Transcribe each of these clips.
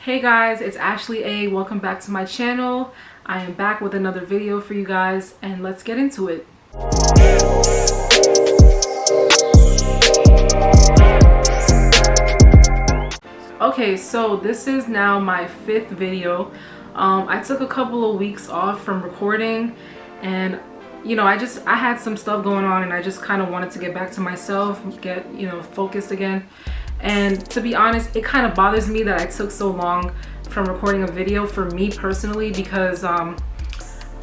Hey guys, it's Ashley A. Welcome back to my channel. I am back with another video for you guys, and let's get into it. Okay, so this is now my 5th video. I took a couple of weeks off from recording, and I had some stuff going on, and I just kind of wanted to get back to myself, get focused again. And to be honest, it kind of bothers me that I took so long from recording a video for me personally, because I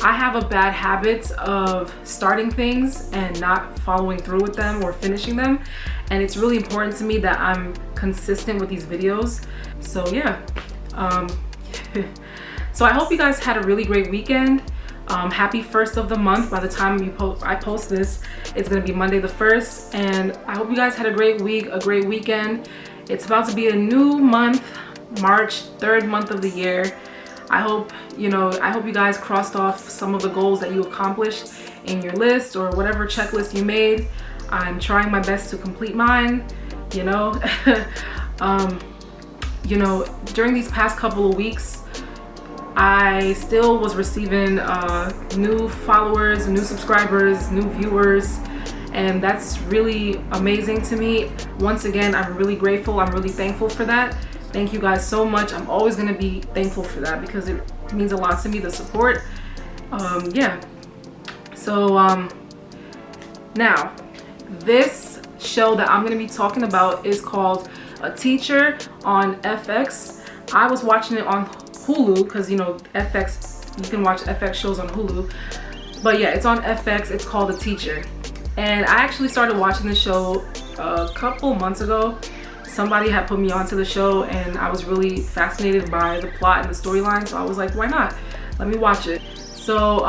have a bad habit of starting things and not following through with them or finishing them, and it's really important to me that I'm consistent with these videos. So yeah, so I hope you guys had a really great weekend. Happy 1st of the month. By the time I post this, it's gonna be Monday the 1st, and I hope you guys had a great week, a great weekend. It's about to be a new month, March, 3rd month of the year. I hope you guys crossed off some of the goals that you accomplished in your list or whatever checklist you made. I'm trying my best to complete mine. During these past couple of weeks, I still was receiving new followers, new subscribers, new viewers, and that's really amazing to me. Once again, I'm really grateful. I'm really thankful for that. Thank you guys so much. I'm always going to be thankful for that because it means a lot to me, the support. Yeah. So now, this show that I'm going to be talking about is called A Teacher on FX. I was watching it on Hulu because FX, you can watch FX shows on Hulu, but yeah, it's on FX. It's called A Teacher, and I actually started watching the show a couple months ago. Somebody had put me onto the show, and I was really fascinated by the plot and the storyline, so I was like, why not, let me watch it. So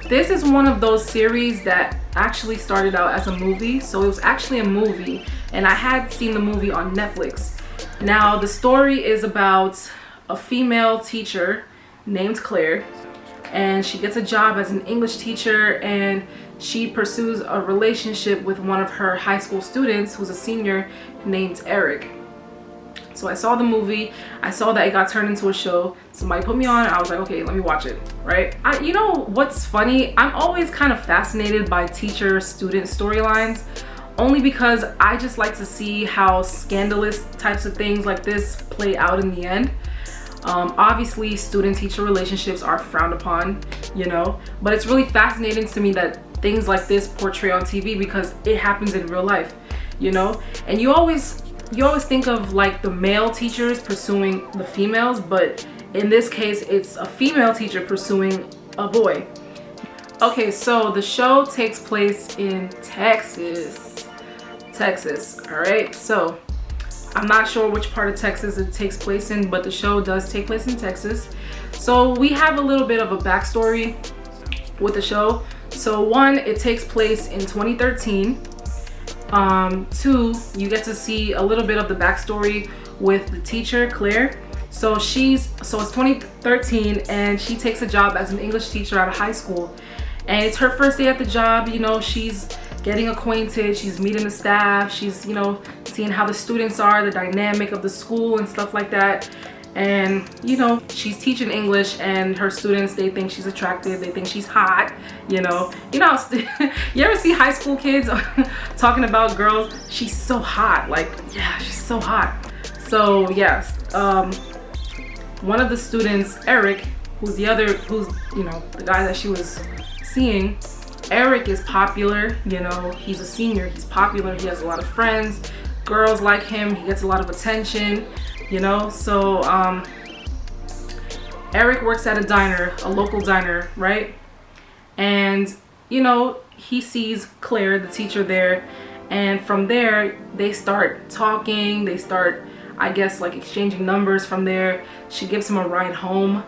this is one of those series that actually started out as a movie. So it was actually a movie, and I had seen the movie on Netflix. Now the story is about a female teacher named Claire, and she gets a job as an English teacher, and she pursues a relationship with one of her high school students who's a senior named Eric. So I saw the movie, I saw that it got turned into a show, somebody put me on, I was like, okay, let me watch it, right? You know what's funny? I'm always kind of fascinated by teacher-student storylines, only because I just like to see how scandalous types of things like this play out in the end. Obviously student-teacher relationships are frowned upon, but it's really fascinating to me that things like this portray on TV because it happens in real life, and you always think of like the male teachers pursuing the females, but in this case it's a female teacher pursuing a boy. Okay, so the show takes place in Texas, all right? So I'm not sure which part of Texas it takes place in, but the show does take place in Texas. So we have a little bit of a backstory with the show. So 1, it takes place in 2013. 2, you get to see a little bit of the backstory with the teacher, Claire. So it's 2013, and she takes a job as an English teacher at a high school. And it's her first day at the job. She's getting acquainted, she's meeting the staff, she's seeing how the students are, the dynamic of the school and stuff like that. And she's teaching English, and her students, they think she's attractive, they think she's hot. You ever see high school kids talking about girls? She's so hot, like, yeah, she's so hot. So yes, one of the students, Eric, who's the guy that she was seeing, Eric is popular, he's a senior, he's popular, he has a lot of friends, girls like him, he gets a lot of attention, so Eric works at a diner, a local diner, right? And he sees Claire, the teacher, there, and from there they start talking, they start, I guess, like exchanging numbers. From there she gives him a ride home.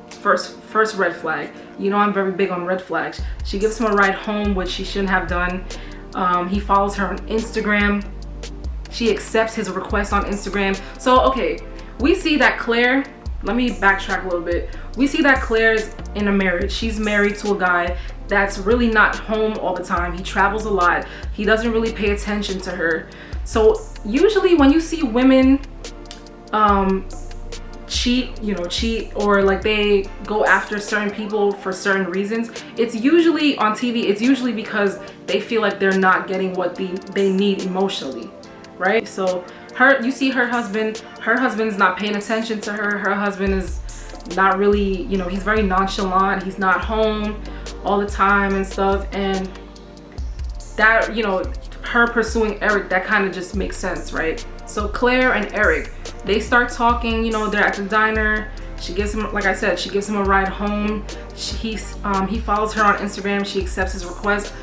First red flag. I'm very big on red flags. She gives him a ride home, which she shouldn't have done. He follows her on Instagram. She accepts his request on Instagram. So okay, we see that Claire, let me backtrack a little bit. We see that Claire's in a marriage. She's married to a guy that's really not home all the time. He travels a lot. He doesn't really pay attention to her. So usually when you see women cheat, or like they go after certain people for certain reasons, it's usually on TV, it's usually because they feel like they're not getting what they need emotionally, right? So you see her husband's not paying attention to her. Her husband is not really, he's very nonchalant. He's not home all the time and stuff. And that, her pursuing Eric, that kind of just makes sense, right? So Claire and Eric, they start talking, they're at the diner. She gives him, like I said, she gives him a ride home. He follows her on Instagram. She accepts his request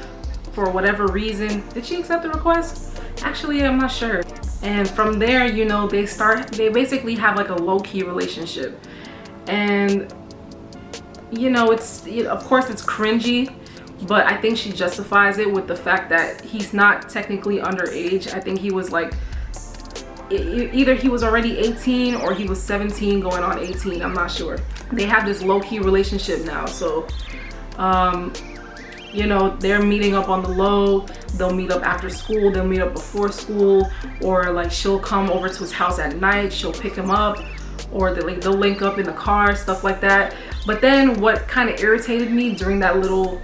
for whatever reason. Did she accept the request? Actually, I'm not sure. And from there, they basically have like a low-key relationship. And, of course it's cringy, but I think she justifies it with the fact that he's not technically underage. I think he was like, either he was already 18 or he was 17 going on 18. I'm not sure. They have this low-key relationship now. So, they're meeting up on the low. They'll meet up after school. They'll meet up before school, or like she'll come over to his house at night. She'll pick him up, or they'll link up in the car, stuff like that. But then what kind of irritated me during that little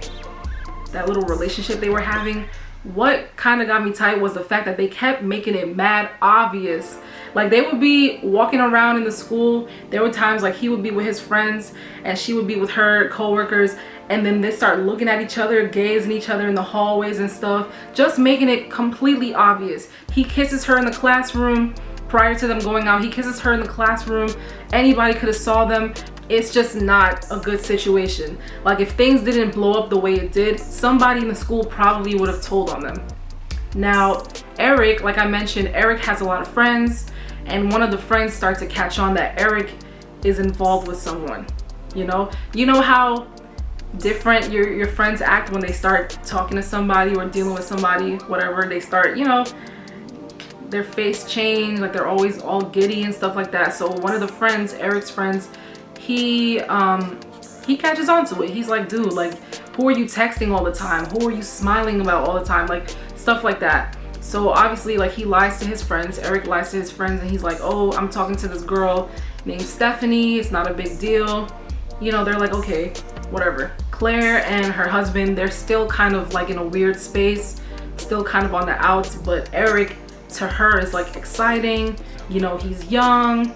relationship they were having, what kind of got me tight was the fact that they kept making it mad obvious. Like they would be walking around in the school. There were times like he would be with his friends and she would be with her coworkers, and then they start looking at each other, gazing each other in the hallways and stuff, just making it completely obvious. He kisses her in the classroom prior to them going out. He kisses her in the classroom. Anybody could have saw them. It's just not a good situation. Like if things didn't blow up the way it did, somebody in the school probably would have told on them. Now, Eric, like I mentioned, Eric has a lot of friends, and one of the friends starts to catch on that Eric is involved with someone. You know how different your friends act when they start talking to somebody or dealing with somebody, whatever. They start, their face change, like they're always all giddy and stuff like that. So one of the friends, Eric's friends, he catches on to it. He's like, dude, like, who are you texting all the time? Who are you smiling about all the time? Like, stuff like that. So obviously, like, he lies to his friends. Eric lies to his friends, and he's like, oh, I'm talking to this girl named Stephanie. It's not a big deal. They're like, okay, whatever. Claire and her husband, they're still kind of like in a weird space, still kind of on the outs, but Eric to her is like exciting. He's young.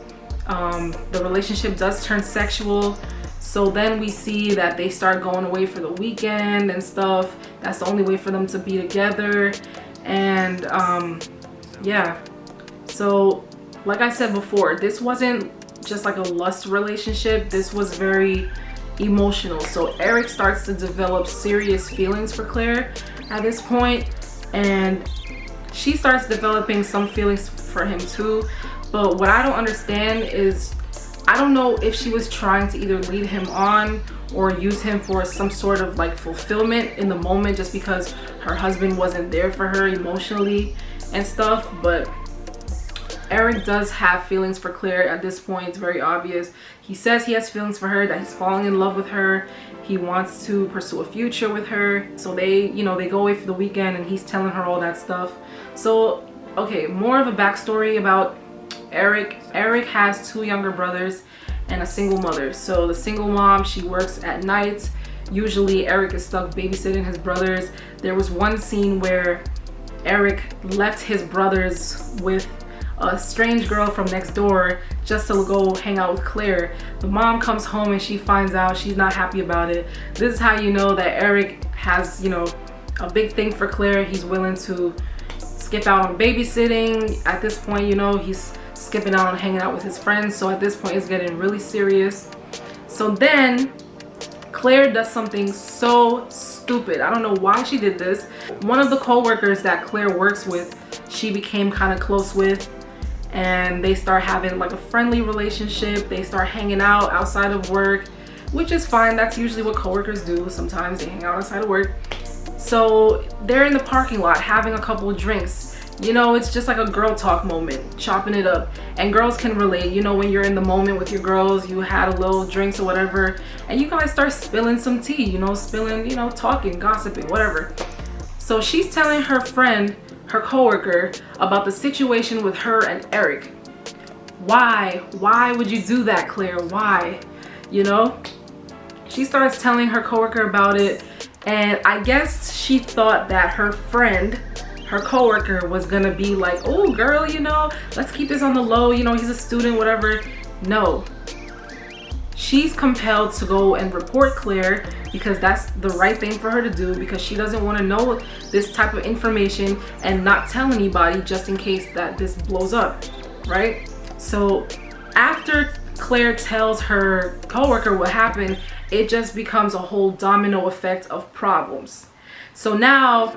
The relationship does turn sexual. So then we see that they start going away for the weekend and stuff. That's the only way for them to be together. And yeah. So like I said before, this wasn't just like a lust relationship. This was very emotional. So Eric starts to develop serious feelings for Claire at this point, and she starts developing some feelings for him too. But what I don't understand is, I don't know if she was trying to either lead him on or use him for some sort of like fulfillment in the moment, just because her husband wasn't there for her emotionally and stuff. But Eric does have feelings for Claire at this point. It's very obvious. He says he has feelings for her, that he's falling in love with her. He wants to pursue a future with her. So they go away for the weekend, and he's telling her all that stuff. So, okay, more of a backstory about Eric. Eric has 2 younger brothers and a single mother. So the single mom, she works at night. Usually Eric is stuck babysitting his brothers. There was one scene where Eric left his brothers with a strange girl from next door just to go hang out with Claire. The mom comes home and she finds out. She's not happy about it. This is how you know that Eric has, a big thing for Claire. He's willing to skip out on babysitting. At this point, he's skipping out on hanging out with his friends. So at this point, it's getting really serious. So then Claire does something so stupid. I don't know why she did this. One of the co-workers that Claire works with, she became kind of close with, and they start having like a friendly relationship. They start hanging out outside of work, which is fine. That's usually what coworkers do. Sometimes they hang out outside of work. So they're in the parking lot having a couple of drinks. It's just like a girl talk moment, chopping it up. And girls can relate. When you're in the moment with your girls, you had a little drinks or whatever, and you guys start spilling some tea, talking, gossiping, whatever. So she's telling her friend, her coworker, about the situation with her and Eric. Why would you do that, Claire? Why? You know? She starts telling her coworker about it, and I guess she thought that her friend, her coworker, was gonna be like, oh girl, you know, let's keep this on the low, you know, he's a student, whatever. No. She's compelled to go and report Claire because that's the right thing for her to do, because she doesn't want to know this type of information and not tell anybody just in case that this blows up, right? So after Claire tells her coworker what happened, it just becomes a whole domino effect of problems. So now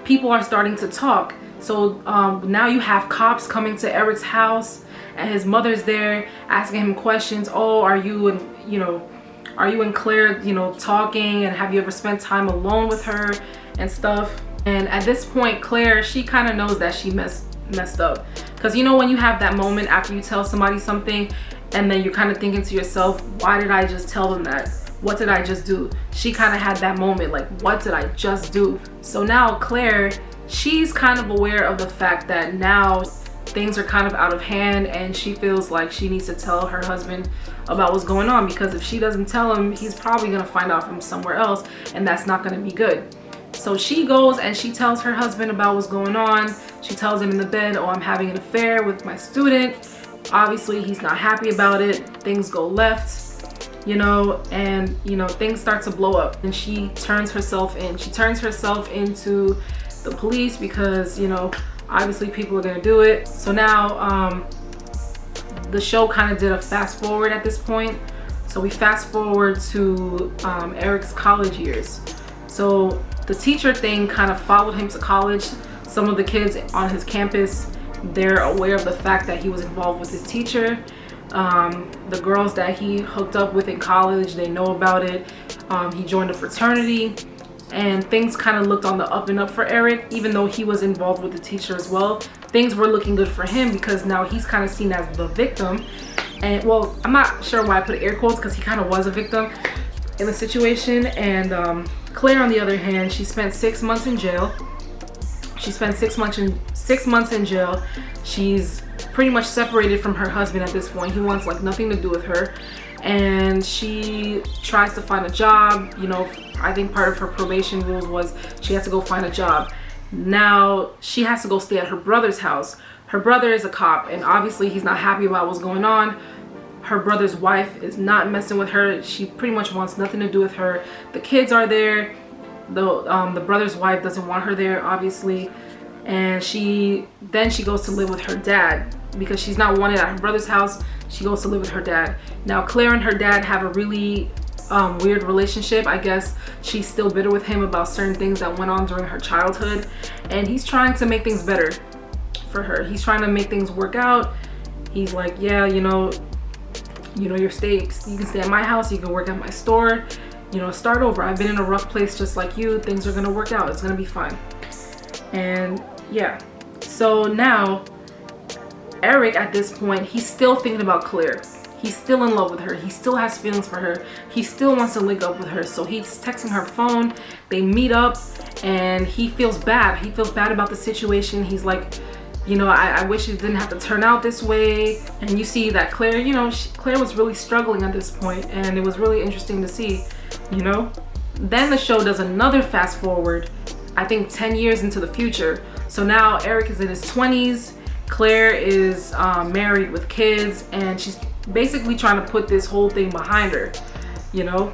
people are starting to talk. So now you have cops coming to Eric's house, and his mother's there asking him questions. Oh, are you and Claire, you know, talking, and have you ever spent time alone with her and stuff? And at this point, Claire, she kind of knows that she messed up, because you know when you have that moment after you tell somebody something and then you're kind of thinking to yourself, why did I just tell them that? What did I just do? She kind of had that moment, like, what did I just do? So now Claire, she's kind of aware of the fact that now things are kind of out of hand, and she feels like she needs to tell her husband about what's going on, because if she doesn't tell him, he's probably gonna find out from somewhere else, and that's not gonna be good. So she goes and she tells her husband about what's going on. She tells him in the bed, oh, I'm having an affair with my student. Obviously he's not happy about it. Things go left, you know, and you know, things start to blow up, and she turns herself in. She turns herself into the police because, you know, obviously people are gonna do it. So now the show kind of did a fast forward at this point. So we fast forward to Eric's college years. So the teacher thing kind of followed him to college. Some of the kids on his campus, they're aware of the fact that he was involved with his teacher. The girls that he hooked up with in college, they know about it. He joined a fraternity, and things kind of looked on the up and up for Eric, even though he was involved with the teacher as well. Things were looking good for him because now he's kind of seen as the victim. And well, I'm not sure why I put air quotes, because he kind of was a victim in the situation. And Claire, on the other hand, she spent 6 months in jail. She spent 6 months in jail. She's pretty much separated from her husband at this point. He wants like nothing to do with her, and she tries to find a job. You know, I think part of her probation rules was she had to go find a job. Now she has to go stay at her brother's house. Her brother is a cop, and obviously he's not happy about what's going on. Her brother's wife is not messing with her. She pretty much wants nothing to do with her. The kids are there. The brother's wife doesn't want her there, obviously. And she goes to live with her dad because she's not wanted at her brother's house. She goes to live with her dad. Now Claire and her dad have a really weird relationship. I guess she's still bitter with him about certain things that went on during her childhood, and he's trying to make things better for her. He's trying to make things work out. He's like, yeah, you know, you can stay at my house, you can work at my store, you know, start over. I've been in a rough place just like you. Things are gonna work out. It's gonna be fine. And yeah, so now Eric, at this point, he's still thinking about Claire. He's still in love with her. He still has feelings for her. He still wants to link up with her. So he's texting her phone. They meet up, and he feels bad. He feels bad about the situation. He's like, you know, I wish it didn't have to turn out this way. And you see that Claire, you know, Claire was really struggling at this point, and it was really interesting to see, you know. Then the show does another fast forward, I think 10 years into the future. So now Eric is in his 20s. Claire is married with kids, and she's basically trying to put this whole thing behind her, you know.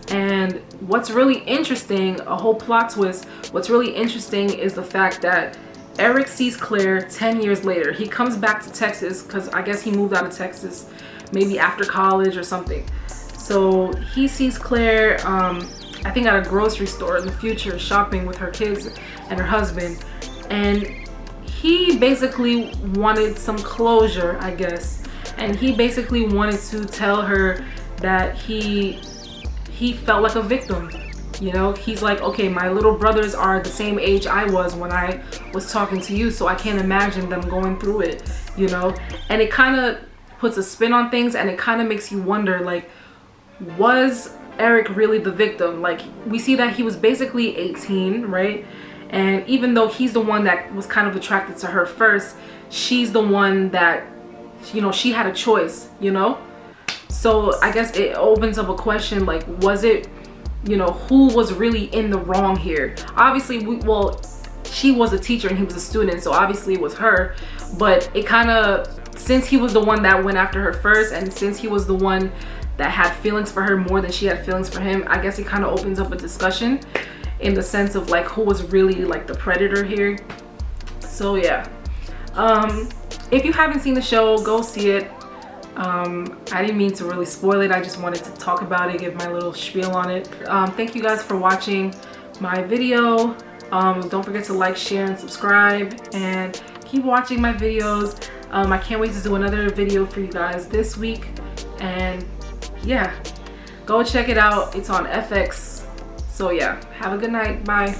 And what's really interesting, a whole plot twist, what's really interesting is the fact that Eric sees Claire 10 years later. He comes back to Texas because I guess he moved out of Texas maybe after college or something. So he sees Claire, I think at a grocery store in the future, shopping with her kids and her husband. And he basically wanted some closure, I guess. And he basically wanted to tell her that he felt like a victim. You know, he's like, okay, my little brothers are the same age I was when I was talking to you, so I can't imagine them going through it, you know. And it kind of puts a spin on things, and it kind of makes you wonder, like, was Eric really the victim? Like, we see that he was basically 18, right? And even though he's the one that was kind of attracted to her first, she's the one that you know, she had a choice, you know. So I guess it opens up a question, like, was it, you know, who was really in the wrong here? Obviously, well, she was a teacher and he was a student, so obviously it was her. But it kind of, since he was the one that went after her first, and since he was the one that had feelings for her more than she had feelings for him, I guess it kind of opens up a discussion in the sense of like who was really like the predator here. So yeah, if you haven't seen the show, go see it. I didn't mean to really spoil it. I just wanted to talk about it, give my little spiel on it. Thank you guys for watching my video. Don't forget to like, share, and subscribe, and keep watching my videos. I can't wait to do another video for you guys this week. And yeah, go check it out. It's on FX. So yeah, have a good night. Bye.